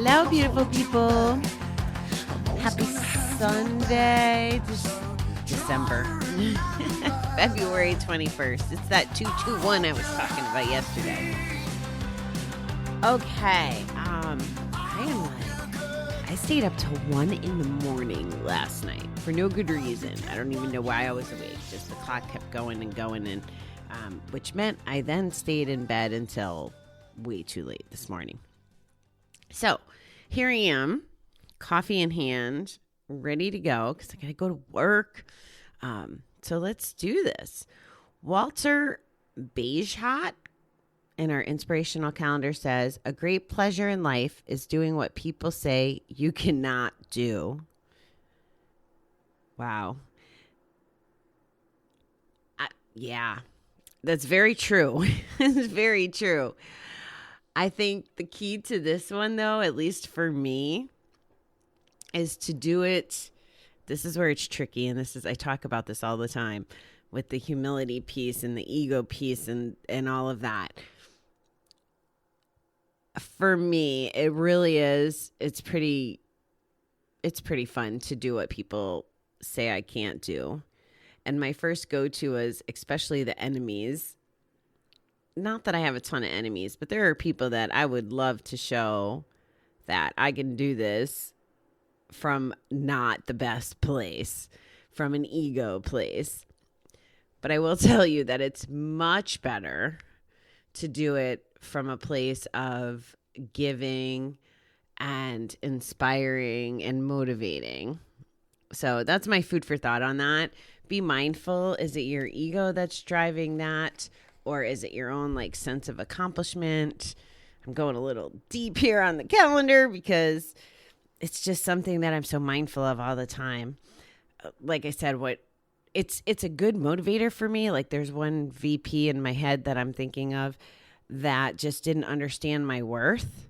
Hello, beautiful people. Happy Sunday, December, February 21st. It's that 221 I was talking about yesterday. Okay, I stayed up till 1 in the morning last night for no good reason. I don't even know why I was awake. Just the clock kept going and going, and which meant I then stayed in bed until way too late this morning. So here I am, coffee in hand, ready to go because I got to go to work. So let's do this. Walter Beige-Hot in our inspirational calendar says, a great pleasure in life is doing what people say you cannot do. Wow. Yeah, that's very true. It's very true. I think the key to this one, though, at least for me, is to do it. This is where it's tricky. And I talk about this all the time with the humility piece and the ego piece and all of that. For me, it really is. It's pretty fun to do what people say I can't do. And my first go-to is especially the enemies. Not that I have a ton of enemies, but there are people that I would love to show that I can do this from not the best place, from an ego place. But I will tell you that it's much better to do it from a place of giving and inspiring and motivating. So that's my food for thought on that. Be mindful. Is it your ego that's driving that? Or is it your own sense of accomplishment? I'm going a little deep here on the calendar because it's just something that I'm so mindful of all the time. Like I said, it's a good motivator for me. There's one VP in my head that I'm thinking of that just didn't understand my worth.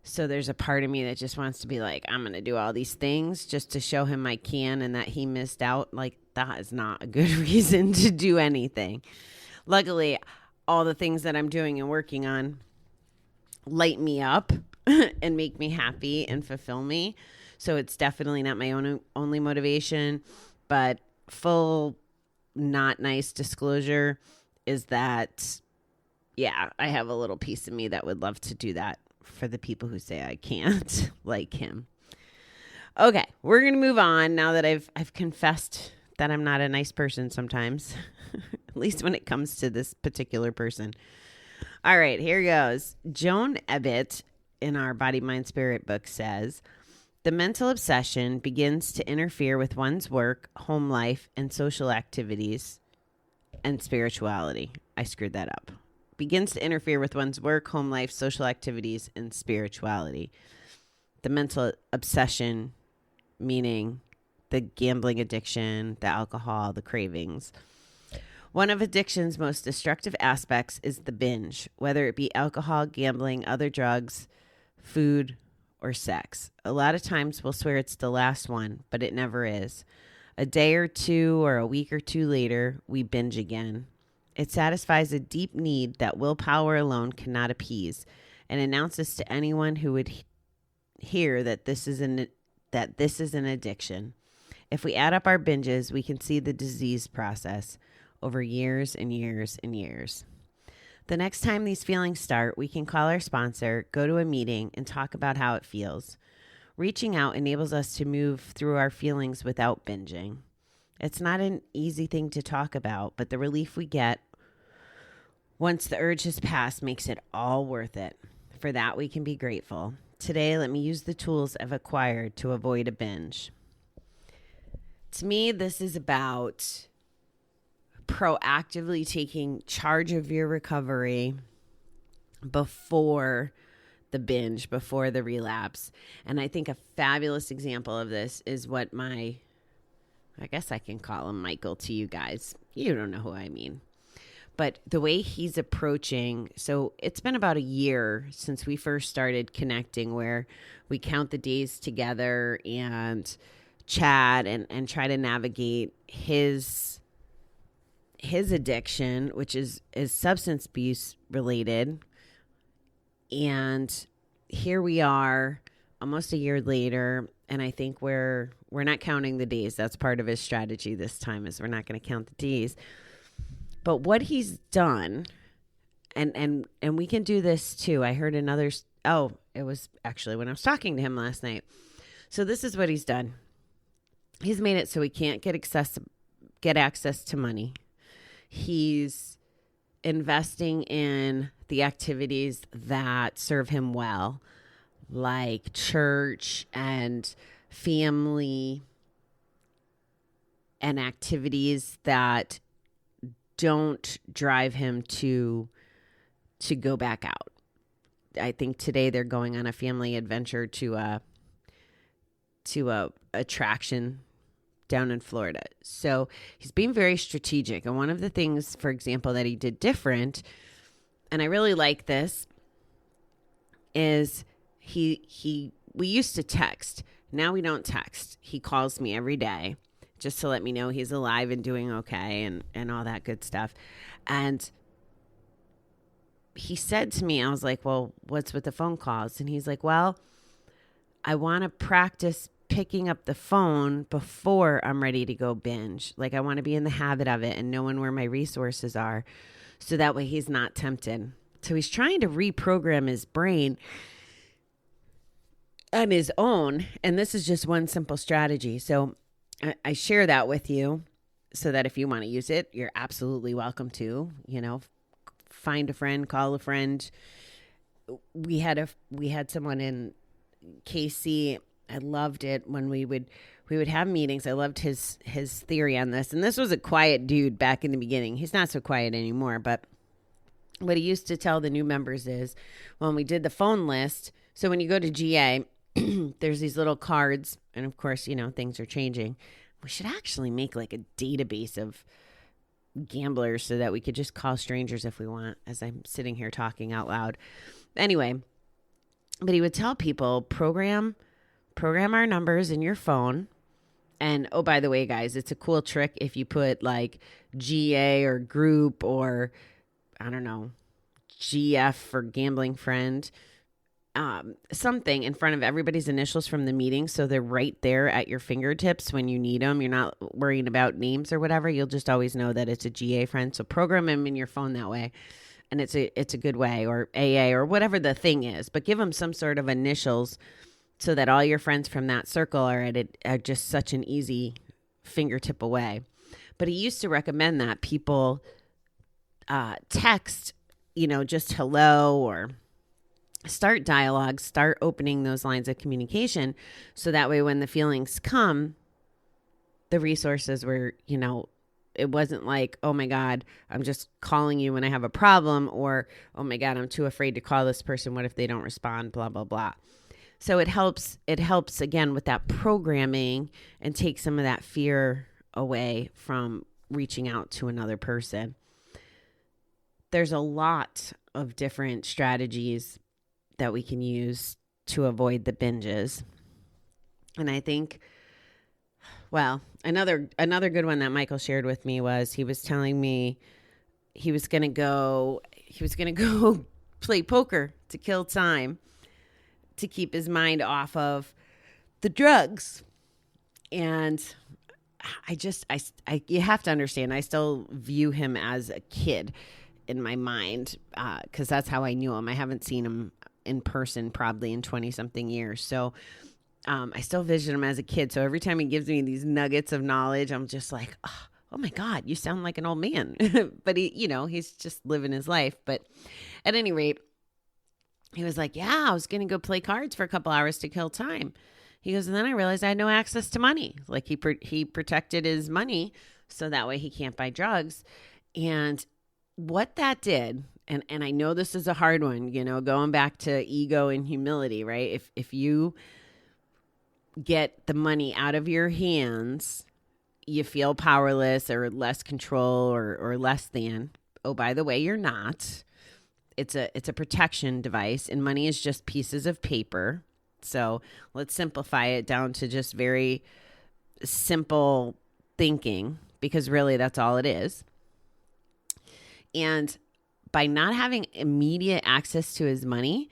So there's a part of me that just wants to be I'm going to do all these things just to show him I can and that he missed out. That is not a good reason to do anything. Luckily, all the things that I'm doing and working on light me up and make me happy and fulfill me. So it's definitely not my only motivation, but full not nice disclosure is that, yeah, I have a little piece of me that would love to do that for the people who say I can't, like him. Okay, we're going to move on now that I've confessed that I'm not a nice person sometimes, at least when it comes to this particular person. All right, here goes. Joan Ebbett in our Body, Mind, Spirit book says, the mental obsession begins to interfere with one's work, home life, and social activities and spirituality. I screwed that up. Begins to interfere with one's work, home life, social activities, and spirituality. The mental obsession meaning the gambling addiction, the alcohol, the cravings. One of addiction's most destructive aspects is the binge, whether it be alcohol, gambling, other drugs, food, or sex. A lot of times we'll swear it's the last one, but it never is. A day or two or a week or two later, we binge again. It satisfies a deep need that willpower alone cannot appease and announces to anyone who would hear that this is an addiction. If we add up our binges, we can see the disease process over years and years and years. The next time these feelings start, we can call our sponsor, go to a meeting, and talk about how it feels. Reaching out enables us to move through our feelings without binging. It's not an easy thing to talk about, but the relief we get once the urge has passed makes it all worth it. For that, we can be grateful. Today, let me use the tools I've acquired to avoid a binge. To me, this is about proactively taking charge of your recovery before the binge, before the relapse. And I think a fabulous example of this is what I guess I can call him Michael to you guys. You don't know who I mean. But the way he's approaching, so it's been about a year since we first started connecting where we count the days together and chat and try to navigate his addiction, which is substance abuse related. And here we are almost a year later, and I think we're not counting the days. That's part of his strategy this time, is we're not going to count the days. But what he's done, and we can do this too. I heard another. Oh, it was actually when I was talking to him last night. So this is what he's done. He's made it so he can't get access to money. He's investing in the activities that serve him well, like church and family and activities that don't drive him to go back out. I think today they're going on a family adventure to a attraction down in Florida. So he's being very strategic. And one of the things, for example, that he did different, and I really like this, is we used to text. Now we don't text. He calls me every day just to let me know he's alive and doing okay and all that good stuff. And he said to me, I was like, well, what's with the phone calls? And he's like, well, I want to practice picking up the phone before I'm ready to go binge. Like, I want to be in the habit of it and knowing where my resources are, so that way he's not tempted. So he's trying to reprogram his brain on his own. And this is just one simple strategy. So I share that with you so that if you want to use it, you're absolutely welcome to, find a friend, call a friend. We had someone in KC. I loved it when we would have meetings. I loved his theory on this. And this was a quiet dude back in the beginning. He's not so quiet anymore, but what he used to tell the new members is, when we did the phone list, so when you go to GA, there's these little cards, and of course, things are changing. We should actually make like a database of gamblers so that we could just call strangers if we want, as I'm sitting here talking out loud. Anyway, but he would tell people, program our numbers in your phone. And oh, by the way, guys, it's a cool trick if you put like GA or group, or I don't know, GF for gambling friend, something in front of everybody's initials from the meeting, so they're right there at your fingertips when you need them. You're not worrying about names or whatever. You'll just always know that it's a GA friend. So program them in your phone that way, and it's a good way, or AA or whatever the thing is. But give them some sort of initials so that all your friends from that circle are just such an easy fingertip away. But he used to recommend that people text, just hello, or start dialogue, start opening those lines of communication, so that way when the feelings come, the resources were, it wasn't like, oh my God, I'm just calling you when I have a problem, or, oh my God, I'm too afraid to call this person. What if they don't respond? Blah, blah, blah. So it helps again with that programming, and take some of that fear away from reaching out to another person. There's a lot of different strategies that we can use to avoid the binges. And I think, well, another good one that Michael shared with me was, he was telling me he was going to go play poker to kill time, to keep his mind off of the drugs. And you have to understand, I still view him as a kid in my mind, because that's how I knew him. I haven't seen him in person probably in 20 something years. So I still vision him as a kid. So every time he gives me these nuggets of knowledge, I'm just like, oh my God, you sound like an old man. But he's just living his life. But at any rate, he was like, yeah, I was going to go play cards for a couple hours to kill time. He goes, and then I realized I had no access to money. Like he protected his money so that way he can't buy drugs. And what that did, and I know this is a hard one, going back to ego and humility, right? If you get the money out of your hands, you feel powerless or less control or less than. Oh, by the way, you're not. It's a protection device, and money is just pieces of paper. So let's simplify it down to just very simple thinking, because really that's all it is. And by not having immediate access to his money,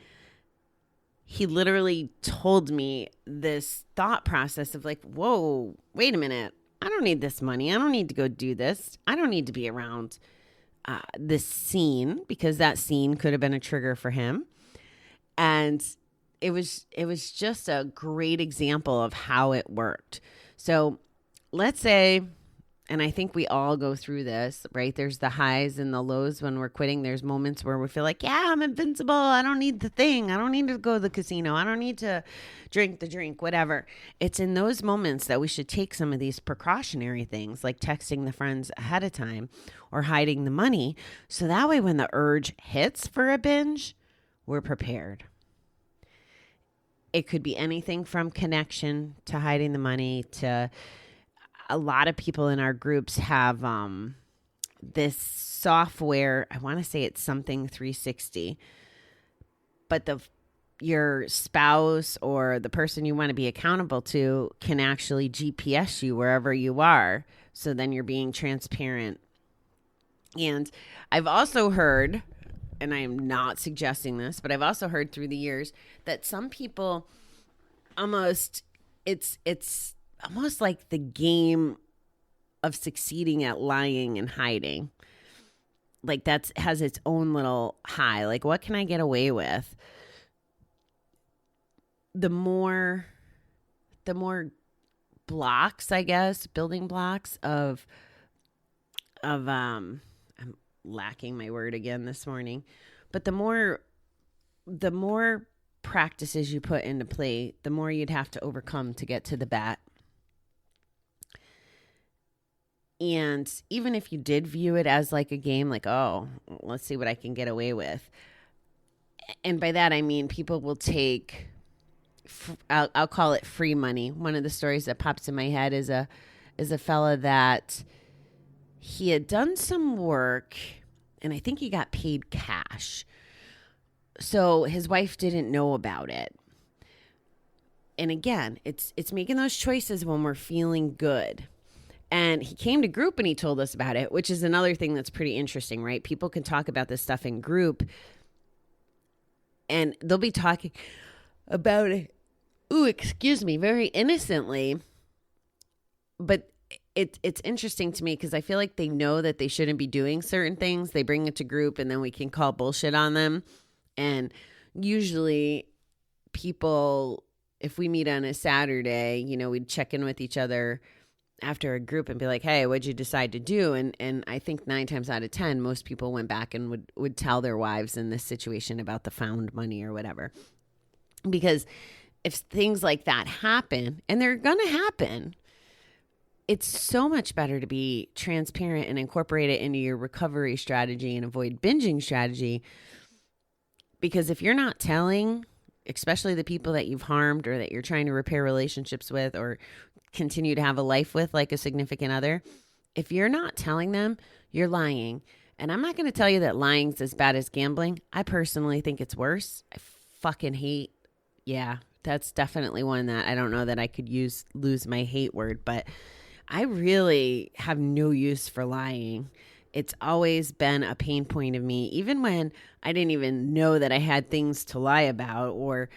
he literally told me this thought process of like, whoa, wait a minute. I don't need this money. I don't need to go do this. I don't need to be around this scene, because that scene could have been a trigger for him. And it was just a great example of how it worked. So let's say, and I think we all go through this, right? There's the highs and the lows when we're quitting. There's moments where we feel like, yeah, I'm invincible. I don't need the thing. I don't need to go to the casino. I don't need to drink the drink, whatever. It's in those moments that we should take some of these precautionary things, like texting the friends ahead of time or hiding the money. So that way, when the urge hits for a binge, we're prepared. It could be anything from connection to hiding the money to, a lot of people in our groups have this software. I want to say it's something 360, but your spouse or the person you want to be accountable to can actually GPS you wherever you are. So then you're being transparent. And I've also heard, and I am not suggesting this, but I've also heard through the years that some people almost, it's almost like the game of succeeding at lying and hiding. Like that has its own little high. Like, what can I get away with? The more blocks, I guess, building blocks of I'm lacking my word again this morning, but the more practices you put into play, the more you'd have to overcome to get to the bat. And even if you did view it as like a game, like, oh, let's see what I can get away with. And by that, I mean, people will take, I'll call it free money. One of the stories that pops in my head is a fella that he had done some work, and I think he got paid cash. So his wife didn't know about it. And again, it's making those choices when we're feeling good. And he came to group and he told us about it, which is another thing that's pretty interesting, right? People can talk about this stuff in group and they'll be talking about it, very innocently. But it's interesting to me because I feel like they know that they shouldn't be doing certain things. They bring it to group and then we can call bullshit on them. And usually people, if we meet on a Saturday, we'd check in with each other after a group and be like, hey, what'd you decide to do? And I think 9 times out of 10, most people went back and would tell their wives in this situation about the found money or whatever. Because if things like that happen, and they're going to happen, it's so much better to be transparent and incorporate it into your recovery strategy and avoid binging strategy. Because if you're not telling, especially the people that you've harmed or that you're trying to repair relationships with or continue to have a life with, like a significant other, if you're not telling them, you're lying. And I'm not going to tell you that lying's as bad as gambling. I personally think it's worse. I fucking hate. Yeah, that's definitely one that I don't know that I could lose my hate word, but I really have no use for lying. It's always been a pain point of me, even when I didn't even know that I had things to lie about, or,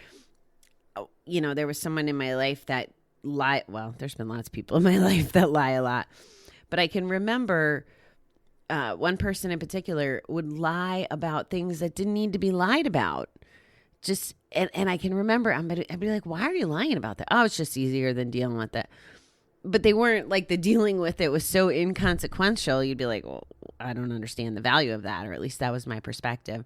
there was someone in my life that lie. Well, there's been lots of people in my life that lie a lot, but I can remember one person in particular would lie about things that didn't need to be lied about. And I can remember I'd be like, why are you lying about that? Oh, it's just easier than dealing with that. But they weren't like, the dealing with it was so inconsequential. You'd be like, well, I don't understand the value of that, or at least that was my perspective.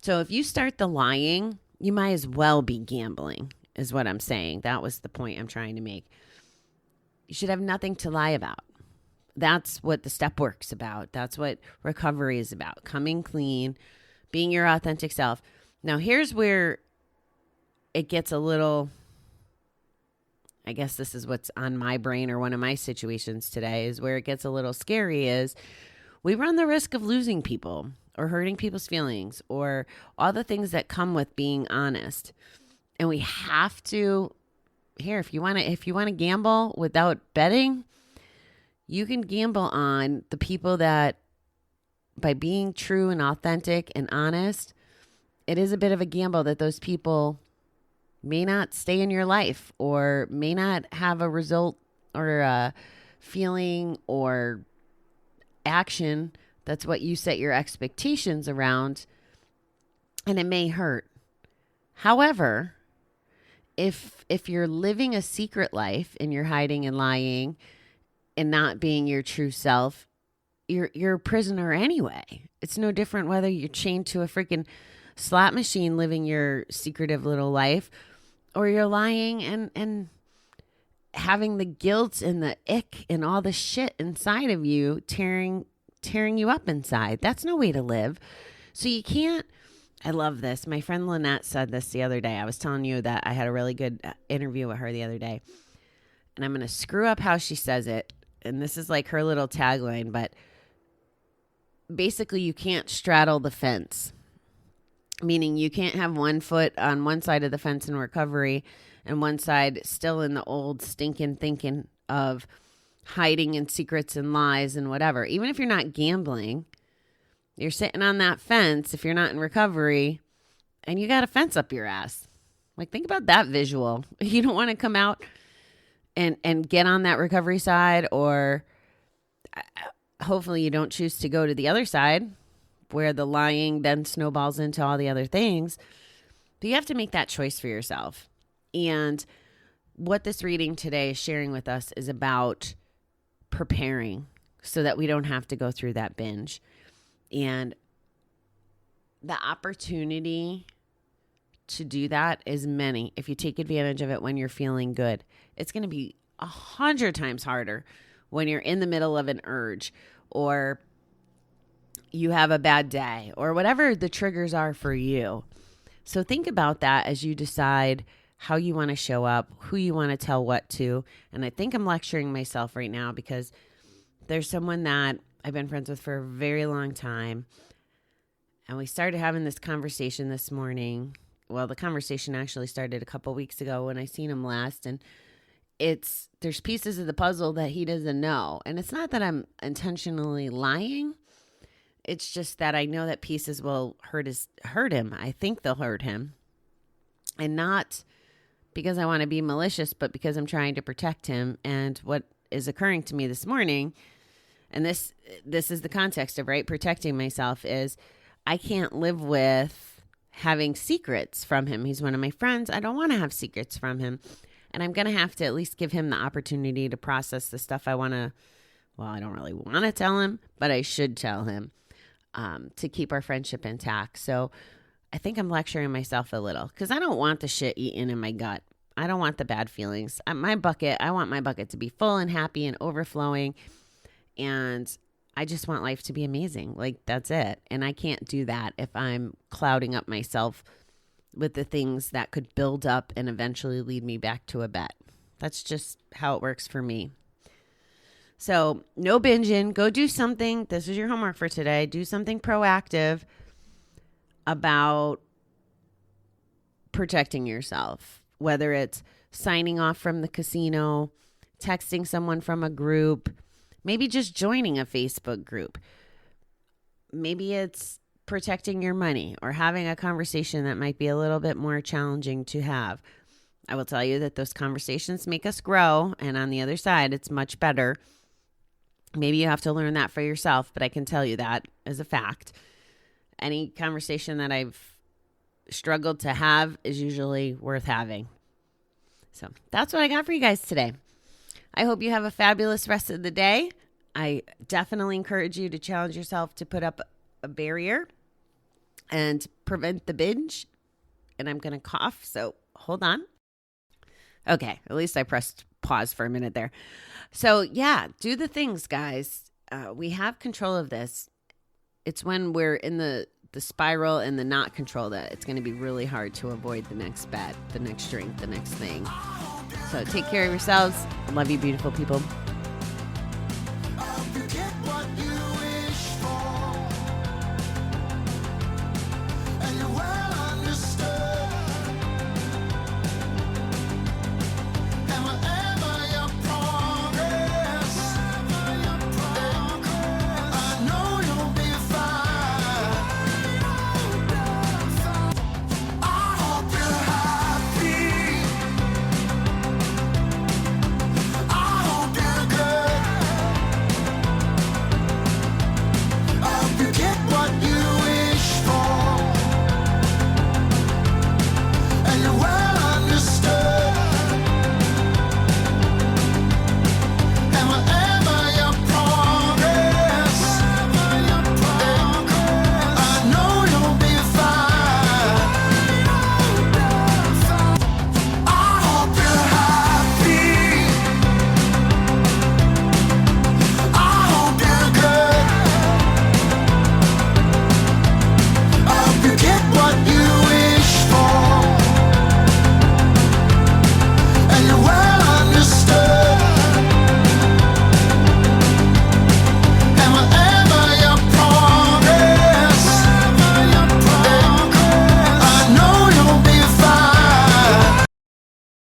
So if you start the lying, you might as well be gambling, is what I'm saying. That was the point I'm trying to make. You should have nothing to lie about. That's what the step work's about. That's what recovery is about. Coming clean, being your authentic self. Now, here's where it gets a little, I guess this is what's on my brain, or one of my situations today, is where it gets a little scary, is we run the risk of losing people or hurting people's feelings or all the things that come with being honest. And we have to, if you want to gamble without betting, you can gamble on the people that, by being true and authentic and honest, it is a bit of a gamble that those people may not stay in your life, or may not have a result or a feeling or action that's what you set your expectations around, and it may hurt. However, if you're living a secret life and you're hiding and lying and not being your true self, you're a prisoner anyway. It's no different whether you're chained to a freaking slot machine living your secretive little life, or you're lying and having the guilt and the ick and all the shit inside of you tearing you up inside. That's no way to live. So you can't. I love this. My friend Lynette said this the other day. I was telling you that I had a really good interview with her the other day, and I'm going to screw up how she says it. And this is like her little tagline, but basically you can't straddle the fence, meaning you can't have one foot on one side of the fence in recovery and one side still in the old stinking thinking of hiding and secrets and lies and whatever. Even if you're not gambling, you're sitting on that fence if you're not in recovery, and you got a fence up your ass. Like, think about that visual. You don't want to come out and get on that recovery side, or hopefully you don't choose to go to the other side where the lying then snowballs into all the other things. But you have to make that choice for yourself. And what this reading today is sharing with us is about preparing so that we don't have to go through that binge. And the opportunity to do that is many. If you take advantage of it when you're feeling good, it's going to be 100 times harder when you're in the middle of an urge, or you have a bad day, or whatever the triggers are for you. So think about that as you decide how you want to show up, who you want to tell what to. And I think I'm lecturing myself right now because there's someone that I've been friends with for a very long time. And we started having this conversation this morning. Well, the conversation actually started a couple weeks ago when I seen him last. And there's pieces of the puzzle that he doesn't know. And it's not that I'm intentionally lying. It's just that I know that pieces will hurt him. I think they'll hurt him. And not because I want to be malicious, but because I'm trying to protect him. And what is occurring to me this morning, and this is the context of, right, protecting myself, is I can't live with having secrets from him. He's one of my friends. I don't want to have secrets from him. And I'm going to have to at least give him the opportunity to process the stuff I want to, well, I don't really want to tell him, but I should tell him to keep our friendship intact. So I think I'm lecturing myself a little because I don't want the shit eaten in my gut. I don't want the bad feelings. I want my bucket to be full and happy and overflowing. And I just want life to be amazing. Like, that's it. And I can't do that if I'm clouding up myself with the things that could build up and eventually lead me back to a bet. That's just how it works for me. So no binging. Go do something. This is your homework for today. Do something proactive about protecting yourself, whether it's signing off from the casino, texting someone from a group, maybe just joining a Facebook group. Maybe it's protecting your money or having a conversation that might be a little bit more challenging to have. I will tell you that those conversations make us grow, and on the other side, it's much better. Maybe you have to learn that for yourself, but I can tell you that as a fact. Any conversation that I've struggled to have is usually worth having. So that's what I got for you guys today. I hope you have a fabulous rest of the day. I definitely encourage you to challenge yourself to put up a barrier and prevent the binge. And I'm going to cough, so hold on. Okay, at least I pressed pause for a minute there. So yeah, do the things, guys. We have control of this. It's when we're in the spiral and the not control that it's going to be really hard to avoid the next bet, the next drink, the next thing. So take care of yourselves. I love you, beautiful people.